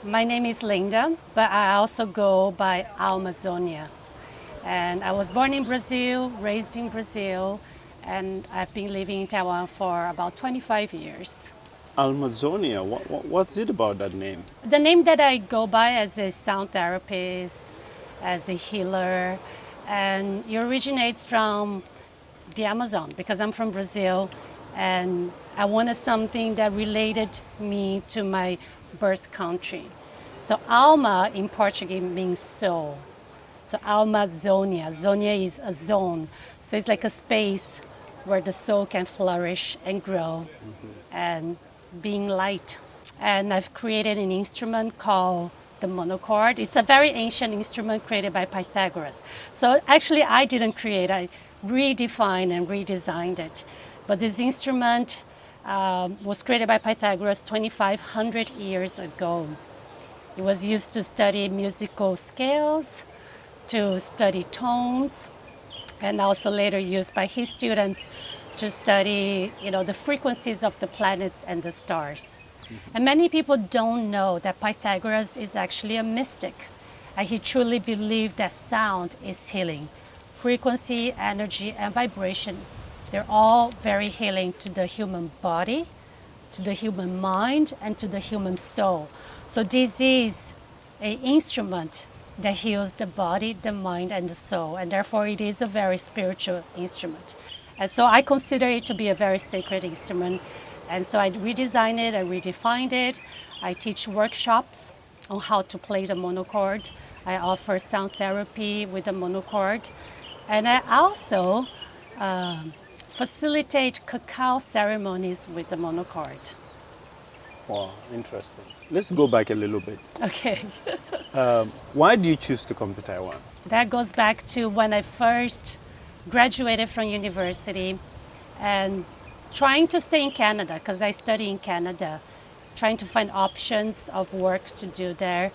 My name is Linda, but I also go by Amazonia. And I was born in Brazil, raised in Brazil, and I've been living in Taiwan for about 25 years. Amazonia, what's it about that name? The name that I go by as a sound therapist, as a healer, and it originates from the Amazon because I'm from Brazil and I wanted something that related me to my birth country. So Alma in Portuguese means soul. So Amazonia, zonia is a zone. So it's like a space where the soul can flourish and grow and being light. And I've created an instrument called the monochord. It's a very ancient instrument created by Pythagoras. So actually, I didn't create. I redefined and redesigned it. But this instrument was created by Pythagoras 2,500 years ago. It was used to study musical scales, to study tones, and also later used by his students to study, the frequencies of the planets and the stars. And many people don't know that Pythagoras is actually a mystic. And he truly believed that sound is healing. Frequency, energy, and vibration, they're all very healing to the human body, to the human mind, and to the human soul. So this is an instrument that heals the body, the mind, and the soul, and therefore it is a very spiritual instrument. And so I consider it to be a very sacred instrument. And so I redesigned it, I redefined it. I teach workshops on how to play the monochord. I offer sound therapy with the monochord. And I also facilitate cacao ceremonies with the monochord. Wow, interesting. Let's go back a little bit. Okay. Why do you choose to come to Taiwan? That goes back to when I first graduated from university and trying to stay in Canada because I study in Canada, trying to find options of work to do there,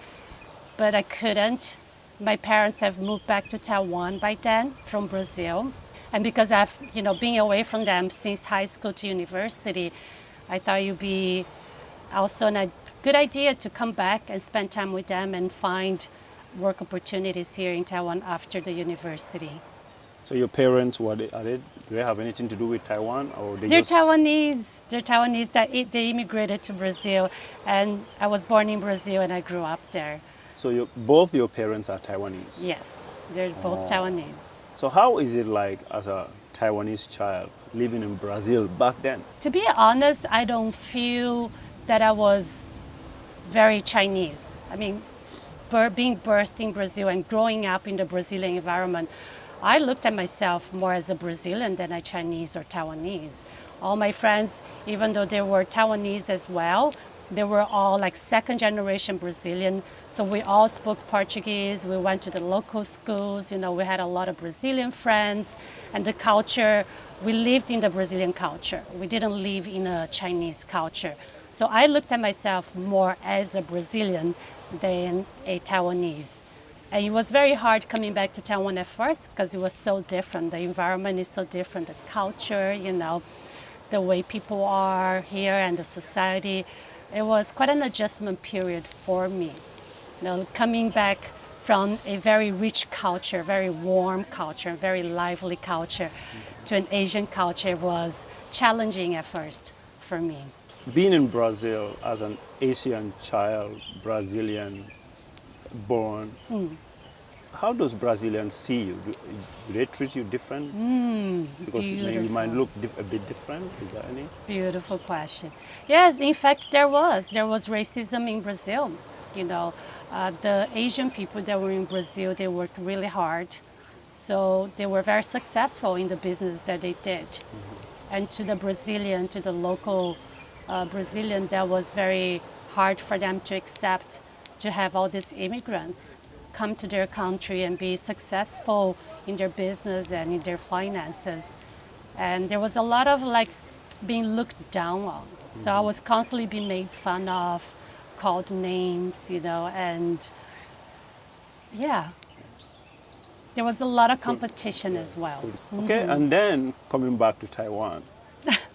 but I couldn't. My parents have moved back to Taiwan by then from Brazil. And because I've, been away from them since high school to university, I thought it would be also a good idea to come back and spend time with them and find work opportunities here in Taiwan after the university. So your parents, do they have anything to do with Taiwan, or they They're just? Taiwanese. They're Taiwanese that they immigrated to Brazil, and I was born in Brazil and I grew up there. So both your parents are Taiwanese. Yes, they're both Taiwanese. So how is it like as a Taiwanese child living in Brazil back then? To be honest, I don't feel that I was very Chinese. I mean, being birthed in Brazil and growing up in the Brazilian environment, I looked at myself more as a Brazilian than a Chinese or Taiwanese. All my friends, even though they were Taiwanese as well, they were all like second generation Brazilian. So we all spoke Portuguese. We went to the local schools. We had a lot of Brazilian friends. And the culture, we lived in the Brazilian culture. We didn't live in a Chinese culture. So I looked at myself more as a Brazilian than a Taiwanese. And it was very hard coming back to Taiwan at first because it was so different. The environment is so different, the culture, the way people are here and the society. It was quite an adjustment period for me. Coming back from a very rich culture, very warm culture, very lively culture to an Asian culture was challenging at first for me. Being in Brazil as an Asian child, Brazilian born, how does Brazilians see you? Do they treat you different? Because maybe you might look a bit different. Is there any? Beautiful question. Yes, in fact, there was racism in Brazil. The Asian people that were in Brazil, they worked really hard. So they were very successful in the business that they did. And to the local Brazilian, that was very hard for them to accept, to have all these immigrants come to their country and be successful in their business and in their finances. And there was a lot of being looked down on. So I was constantly being made fun of, called names, and yeah, there was a lot of competition as well. Okay, and then coming back to Taiwan,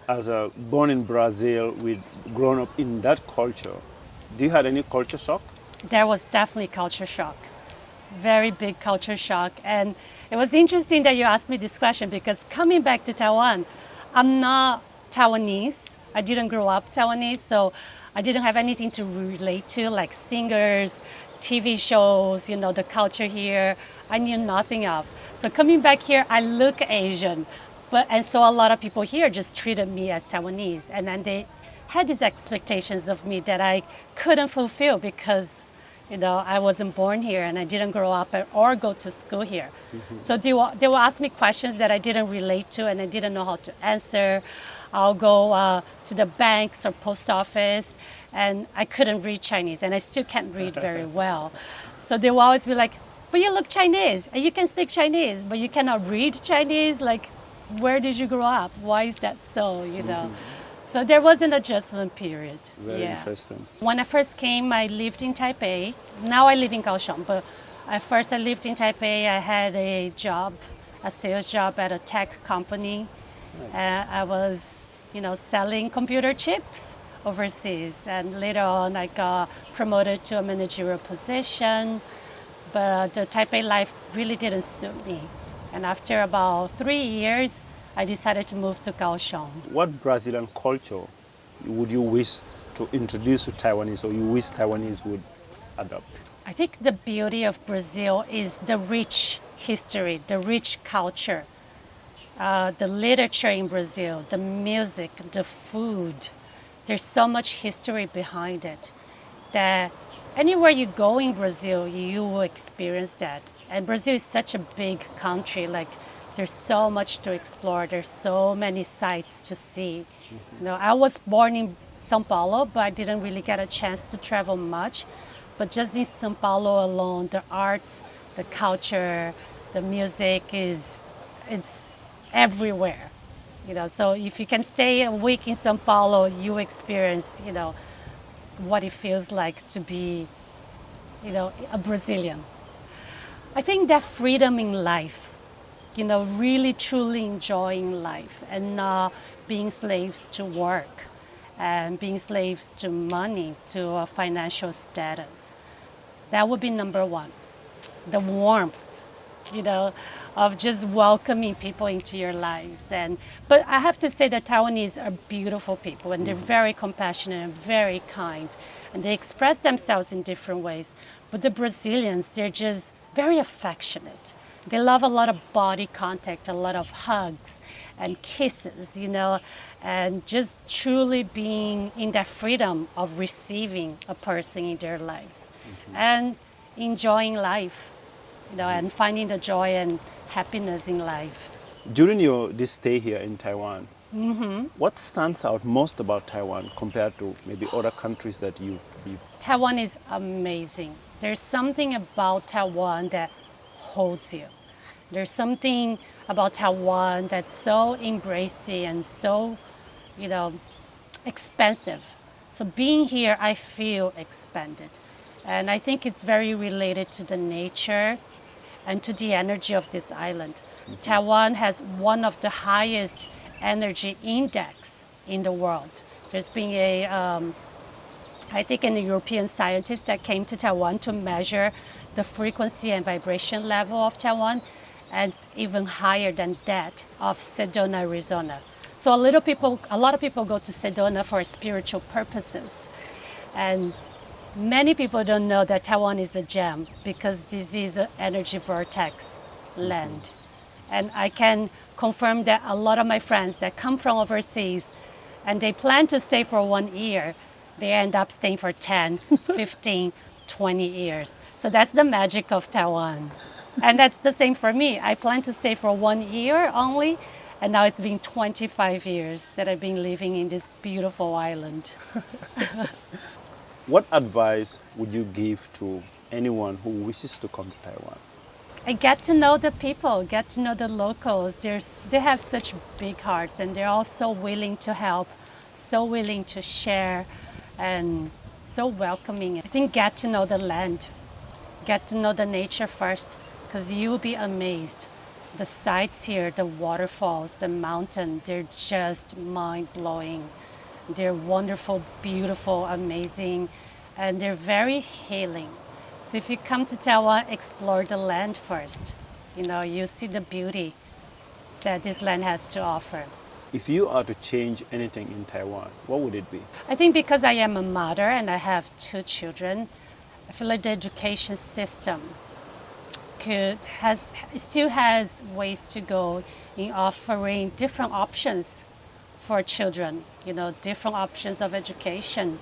as a born in Brazil, with grown up in that culture, do you had any culture shock? there was definitely culture shock, very big culture shock. And it was interesting that you asked me this question because coming back to Taiwan, I'm not Taiwanese. I didn't grow up Taiwanese, so I didn't have anything to relate to, like singers, TV shows, the culture here. I knew nothing of. So coming back here, I look Asian, and so a lot of people here just treated me as Taiwanese, and then they had these expectations of me that I couldn't fulfill because I wasn't born here and I didn't grow up or go to school here. So they will ask me questions that I didn't relate to and I didn't know how to answer. I'll go to the banks or post office and I couldn't read Chinese and I still can't read very well. So they will always be like, but you look Chinese and you can speak Chinese, but you cannot read Chinese. Like, where did you grow up? Why is that so? So there was an adjustment period. Very interesting. When I first came, I lived in Taipei. Now I live in Kaohsiung, but at first I lived in Taipei. I had a sales job at a tech company. Nice. I was, selling computer chips overseas. And later on, I got promoted to a managerial position. But the Taipei life really didn't suit me. And after about 3 years, I decided to move to Kaohsiung. What Brazilian culture would you wish to introduce to Taiwanese or you wish Taiwanese would adopt? I think the beauty of Brazil is the rich history, the rich culture, the literature in Brazil, the music, the food. There's so much history behind it that anywhere you go in Brazil, you will experience that. And Brazil is such a big country, there's so much to explore. There's so many sights to see. I was born in São Paulo, but I didn't really get a chance to travel much. But just in São Paulo alone, the arts, the culture, the music it's everywhere. So if you can stay a week in São Paulo, you experience, what it feels like to be, a Brazilian. I think that freedom in life, really truly enjoying life and not being slaves to work and being slaves to money, to a financial status. That would be number one. The warmth, of just welcoming people into your lives. But I have to say that Taiwanese are beautiful people and they're very compassionate and very kind. And they express themselves in different ways. But the Brazilians, they're just very affectionate. They love a lot of body contact, a lot of hugs and kisses, and just truly being in that freedom of receiving a person in their lives and enjoying life, and finding the joy and happiness in life. During this stay here in Taiwan, what stands out most about Taiwan compared to maybe other countries that you've been? Taiwan is amazing. There's something about Taiwan that holds you. There's something about Taiwan that's so embracing and so, expansive. So being here, I feel expanded. And I think it's very related to the nature and to the energy of this island. Taiwan has one of the highest energy index in the world. There's been I think an European scientist that came to Taiwan to measure the frequency and vibration level of Taiwan, and it's even higher than that of Sedona, Arizona. So a lot of people go to Sedona for spiritual purposes. And many people don't know that Taiwan is a gem because this is an energy vortex land. And I can confirm that a lot of my friends that come from overseas and they plan to stay for 1 year, they end up staying for 10, 15, 20 years. So that's the magic of Taiwan. And that's the same for me. I plan to stay for 1 year only, and now it's been 25 years that I've been living in this beautiful island. What advice would you give to anyone who wishes to come to Taiwan? I get to know the people, get to know the locals. They have such big hearts and they're all so willing to help, so willing to share, and so welcoming. I think get to know the land, get to know the nature first, because you'll be amazed. The sights here, the waterfalls, the mountain, they're just mind-blowing. They're wonderful, beautiful, amazing, and they're very healing. So if you come to Taiwan, explore the land first. You know, you see the beauty that this land has to offer. If you are to change anything in Taiwan, what would it be? I think because I am a mother and I have two children, I feel like the education system still has ways to go in offering different options for children, you know, different options of education.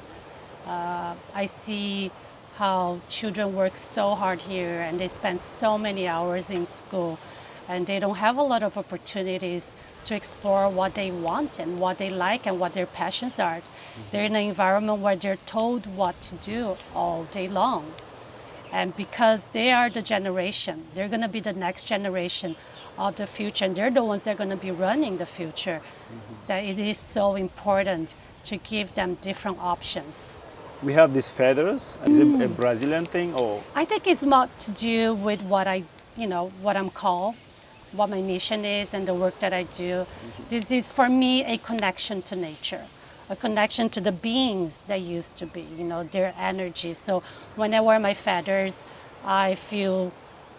I see how children work so hard here and they spend so many hours in school and they don't have a lot of opportunities to explore what they want and what they like and what their passions are. They're in an environment where they're told what to do all day long. And because they are the generation, they're going to be the next generation of the future, and they're the ones that are going to be running the future, that it is so important to give them different options. We have these feathers. Is it a Brazilian thing or? I think it's more to do with what what I'm called, what my mission is, and the work that I do. This is for me a connection to nature, a connection to the beings that used to be, you know, their energy. So when I wear my feathers, I feel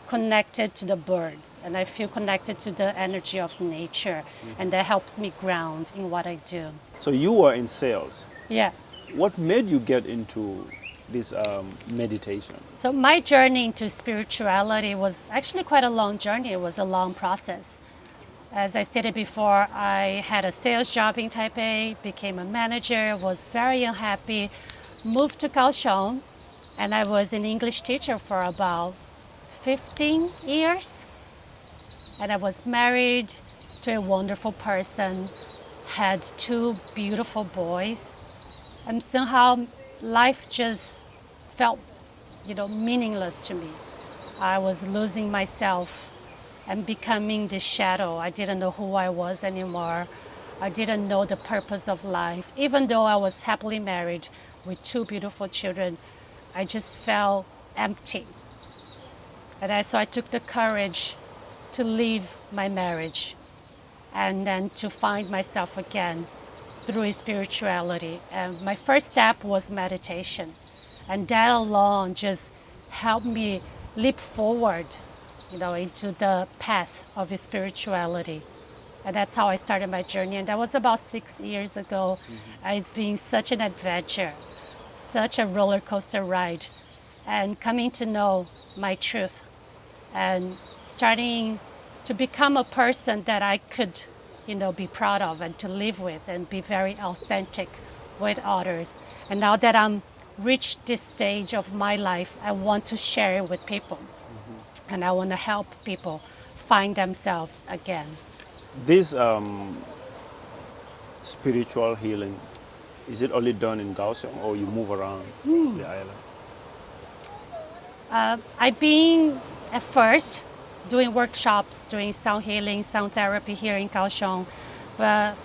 connected to the birds and I feel connected to the energy of nature, and that helps me ground in what I do. So you were in sales. Yeah. What made you get into this meditation? So my journey into spirituality was actually quite a long journey. It was a long process. As I stated before, I had a sales job in Taipei, became a manager, was very unhappy, moved to Kaohsiung, and I was an English teacher for about 15 years. And I was married to a wonderful person, had two beautiful boys, and somehow life just felt, meaningless to me. I was losing myself and becoming this shadow. I didn't know who I was anymore. I didn't know the purpose of life. Even though I was happily married with two beautiful children, I just felt empty. So I took the courage to leave my marriage and then to find myself again through spirituality. And my first step was meditation. And that alone just helped me leap forward, into the path of spirituality. And that's how I started my journey. And that was about 6 years ago. It's been such an adventure, such a roller coaster ride. And coming to know my truth and starting to become a person that I could, be proud of and to live with and be very authentic with others. And now that I'm reached this stage of my life, I want to share it with people. And I want to help people find themselves again. This spiritual healing, is it only done in Kaohsiung or you move around the island? I've been at first doing workshops, doing sound healing, sound therapy here in Kaohsiung, but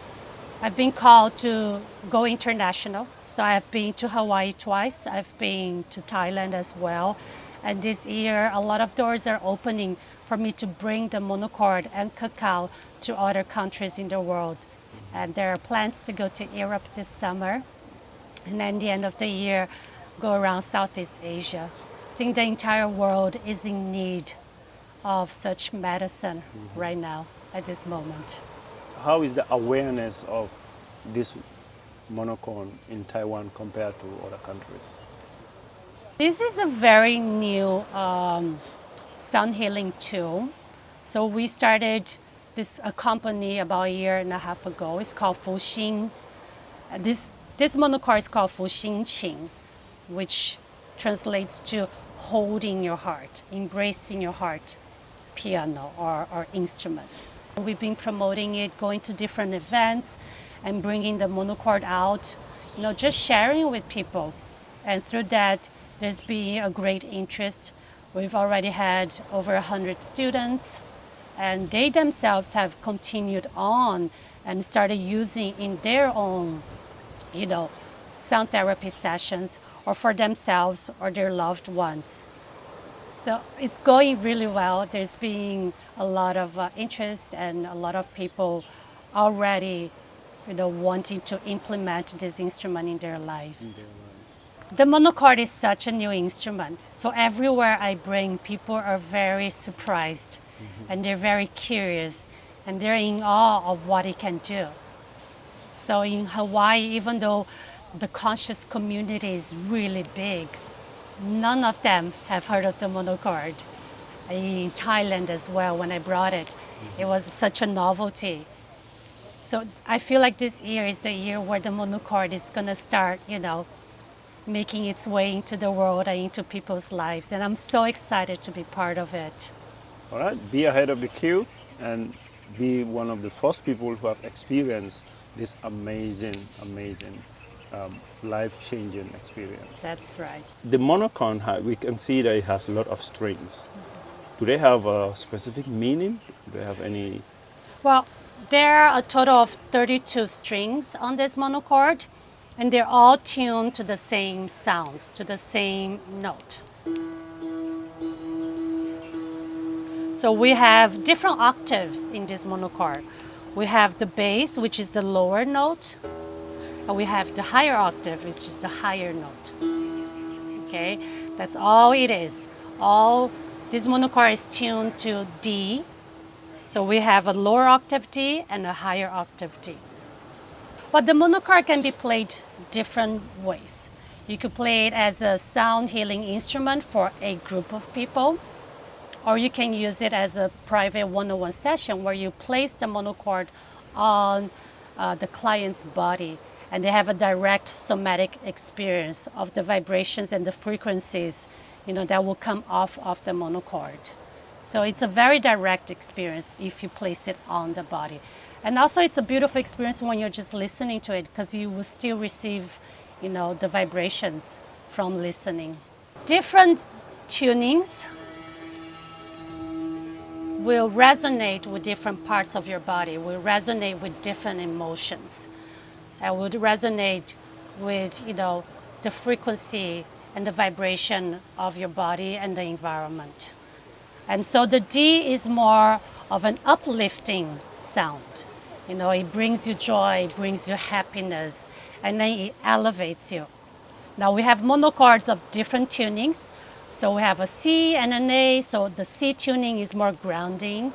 I've been called to go international. So I've been to Hawaii twice, I've been to Thailand as well. And this year, a lot of doors are opening for me to bring the monochord and cacao to other countries in the world. And there are plans to go to Europe this summer. And then the end of the year, go around Southeast Asia. I think the entire world is in need of such medicine right now, at this moment. How is the awareness of this monochrome in Taiwan compared to other countries? This is a very new sound healing tool. So we started a company about a year and a half ago. It's called Fuxing. This monochord is called Fuxing Qing, which translates to holding your heart, embracing your heart piano or instrument. We've been promoting it, going to different events and bringing the monochord out, just sharing with people. And through that, there's been a great interest. We've already had over 100 students, and they themselves have continued on and started using in their own, sound therapy sessions or for themselves or their loved ones. So it's going really well. There's been a lot of interest and a lot of people already, wanting to implement this instrument in their lives. The monochord is such a new instrument. So everywhere I bring, people are very surprised and they're very curious and they're in awe of what it can do. So in Hawaii, even though the conscious community is really big, none of them have heard of the monochord. In Thailand as well, when I brought it, it was such a novelty. So I feel like this year is the year where the monochord is going to start, making its way into the world and into people's lives. And I'm so excited to be part of it. All right, be ahead of the queue and be one of the first people who have experienced this amazing, life-changing experience. That's right. The monochord, we can see that it has a lot of strings. Do they have a specific meaning? Do they have any? Well, there are a total of 32 strings on this monochord, and they're all tuned to the same sounds, to the same note. So we have different octaves in this monochord. We have the bass, which is the lower note, and we have the higher octave, which is the higher note. Okay, that's all it is. This monochord is tuned to D. So we have a lower octave D and a higher octave D. But the monochord can be played different ways. You could play it as a sound healing instrument for a group of people, or you can use it as a private one-on-one session where you place the monochord on the client's body and they have a direct somatic experience of the vibrations and the frequencies that will come off of the monochord. So it's a very direct experience if you place it on the body. And also it's a beautiful experience when you're just listening to it because you will still receive, the vibrations from listening. Different tunings will resonate with different parts of your body, will resonate with different emotions, and would resonate with, the frequency and the vibration of your body and the environment. And so the D is more of an uplifting sound. It brings you joy, it brings you happiness, and then it elevates you. Now we have monochords of different tunings. So we have a C and an A. So the C tuning is more grounding,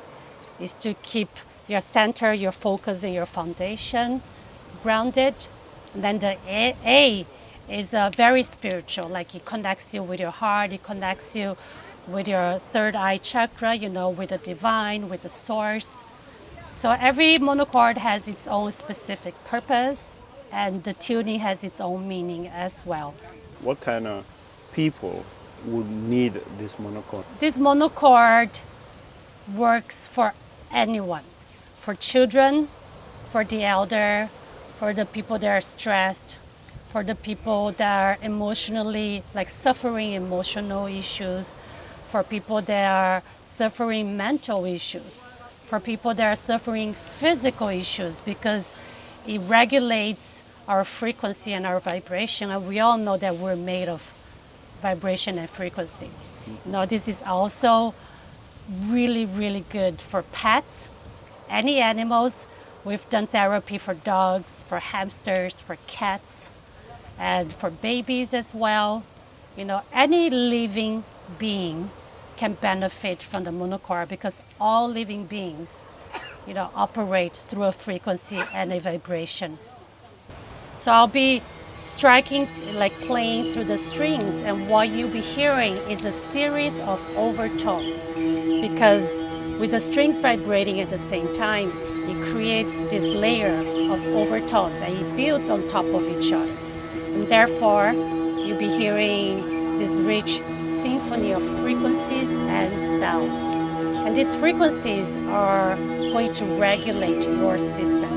is to keep your center, your focus, and your foundation grounded. And then the A is very spiritual, like it connects you with your heart, it connects you with your third eye chakra, with the divine, with the source. So every monochord has its own specific purpose, and the tuning has its own meaning as well. What kind of people would need this monochord? This monochord works for anyone, for children, for the elder, for the people that are stressed, for the people that are emotionally, suffering emotional issues, for people that are suffering mental issues, for people that are suffering physical issues, because it regulates our frequency and our vibration. And we all know that we're made of vibration and frequency. This is also really, really good for pets, any animals. We've done therapy for dogs, for hamsters, for cats, and for babies as well. Any living being can benefit from the monochord because all living beings, operate through a frequency and a vibration. So I'll be striking, playing through the strings, and what you'll be hearing is a series of overtones, because with the strings vibrating at the same time, it creates this layer of overtones and it builds on top of each other. And therefore, you'll be hearing this rich symphony of frequencies and sounds. And these frequencies are going to regulate your system.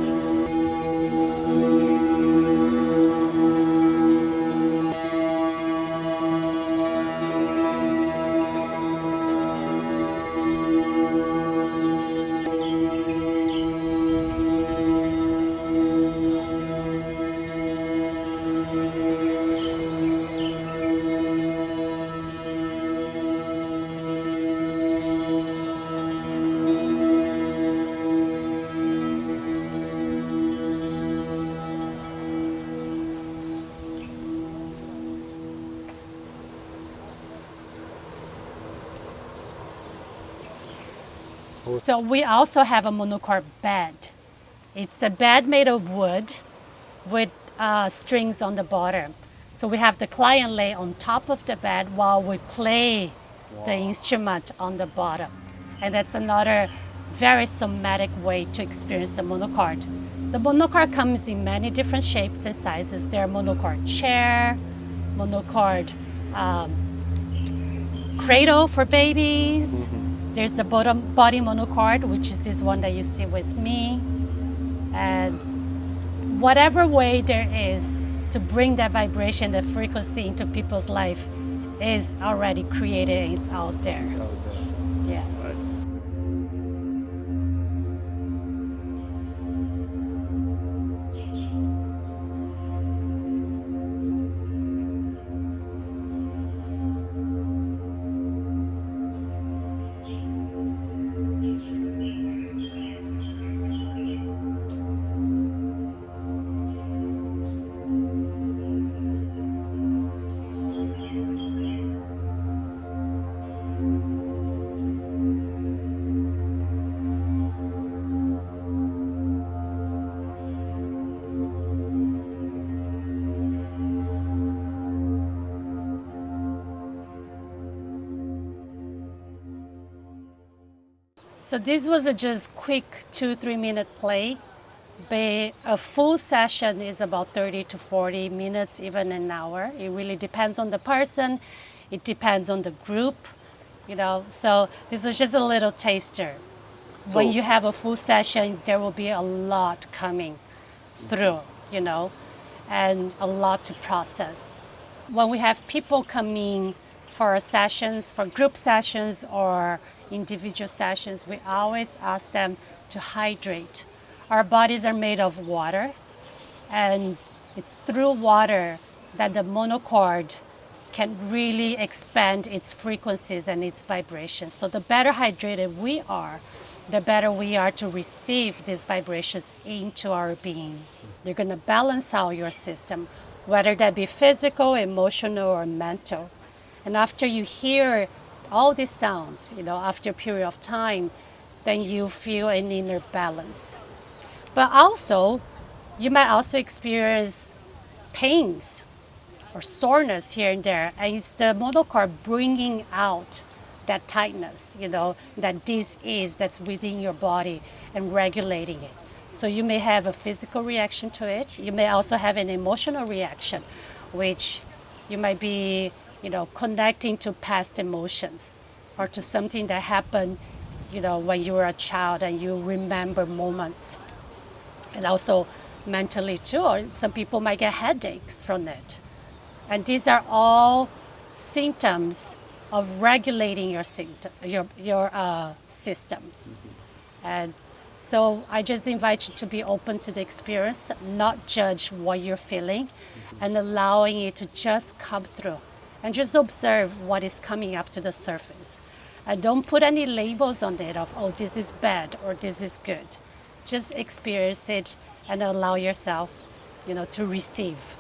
So we also have a monocord bed. It's a bed made of wood with strings on the bottom. So we have the client lay on top of the bed while we play the instrument on the bottom. And that's another very somatic way to experience the monocord. The monocord comes in many different shapes and sizes. There are monocord chair, monocord cradle for babies. There's the body monocord, which is this one that you see with me. And whatever way there is to bring that vibration, that frequency into people's life is already created and it's out there. It's out there. Yeah. Right. So this was a just quick 2-3 minute play. But a full session is about 30 to 40 minutes, even an hour. It really depends on the person. It depends on the group, you know. So this is just a little taster. When So- you have a full session, there will be a lot coming through, you know, and a lot to process. When we have people coming for sessions, for group sessions or individual sessions, we always ask them to hydrate. Our bodies are made of water, and it's through water that the monocord can really expand its frequencies and its vibrations. So the better hydrated we are, the better we are to receive these vibrations into our being. They're going to balance out your system, whether that be physical, emotional, or mental. And after you hear all these sounds, you know, after a period of time, then you feel an inner balance. But also, you might also experience pains or soreness here and there. And it's the monocord bringing out that tightness, you know, that dis-ease that's within your body and regulating it. So you may have a physical reaction to it. You may also have an emotional reaction, which you might be, you know, connecting to past emotions or to something that happened, you know, when you were a child and you remember moments. And also mentally too, or some people might get headaches from it. And these are all symptoms of regulating your system. And so I just invite you to be open to the experience, not judge what you're feeling, and allowing it to just come through. And just observe what is coming up to the surface. And don't put any labels on it of, oh, this is bad or this is good. Just experience it and allow yourself, you know, to receive.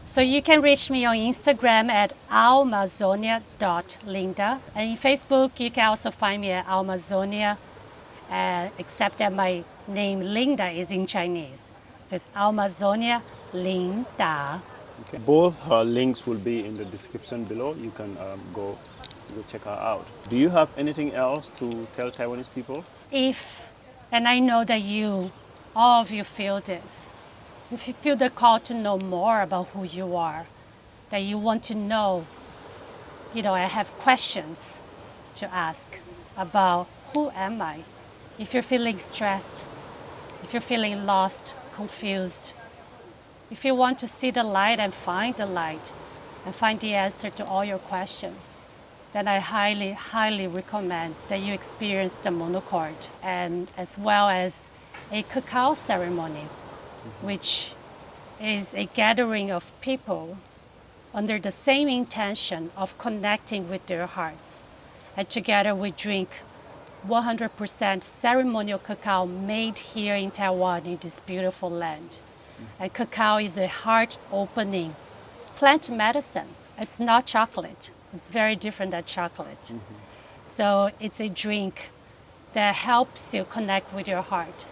So you can reach me on Instagram at almazonia.linda. And in Facebook, you can also find me at Almazonia, except that my name Linda is in Chinese. So it's Almazonia Linda. Okay. Both her links will be in the description below. You can go check her out. Do you have anything else to tell Taiwanese people? And I know that all of you feel this, if you feel the call to know more about who you are, that you want to know, you know, I have questions to ask about who am I? If you're feeling stressed, if you're feeling lost, confused, if you want to see the light and find the light and find the answer to all your questions, then I highly, highly recommend that you experience the monocord, and as well as a cacao ceremony, which is a gathering of people under the same intention of connecting with their hearts. And together we drink 100% ceremonial cacao made here in Taiwan, in this beautiful land. And cacao is a heart-opening plant medicine. It's not chocolate. It's very different than chocolate. So it's a drink that helps you connect with your heart.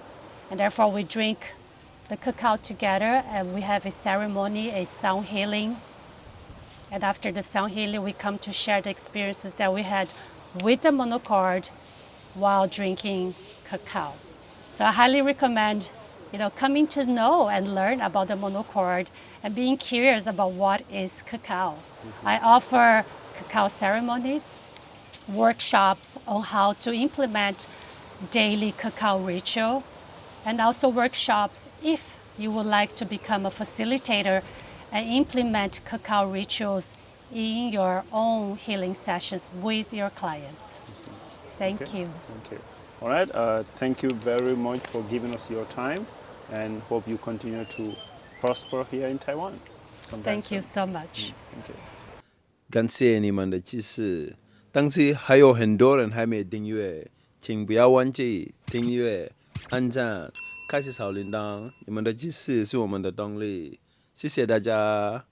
And therefore, we drink the cacao together, and we have a ceremony, a sound healing. And after the sound healing, we come to share the experiences that we had with the monochord while drinking cacao. So I highly recommend, coming to know and learn about the monochord and being curious about what is cacao. I offer cacao ceremonies, workshops on how to implement daily cacao ritual, and also workshops if you would like to become a facilitator and implement cacao rituals in your own healing sessions with your clients. Thank you. Thank you. All right. Thank you very much for giving us your time, and hope you continue to prosper here in Taiwan. Thank you so much. Thank you. 感谢你们的支持，但是还有很多人还没订阅，请不要忘记订阅、按赞、开启小铃铛，你们的支持是我们的动力，谢谢大家。